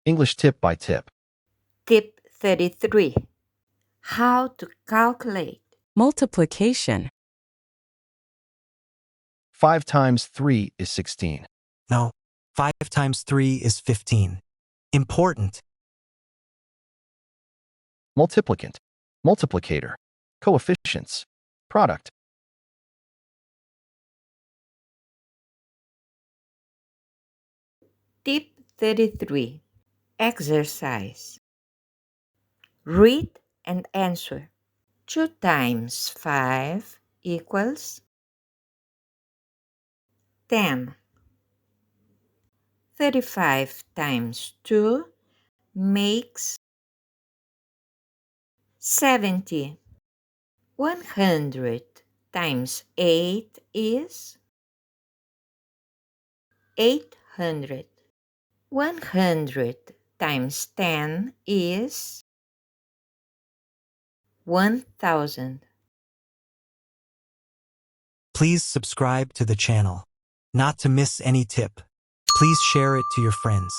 English tip by tip. Tip 33. How to calculate multiplication. 5 times 3 is 16. No, 5 times 3 is 15. Important. Multiplicand, multiplicator, coefficients, product. Tip 33. Exercise. Read and answer. 2 times 5 equals 10. 35 times 2 makes 70. 100 times 8 is 800. 100 times 10 is 1000. Please subscribe to the channel. Not to miss any tip. Please share it to your friends.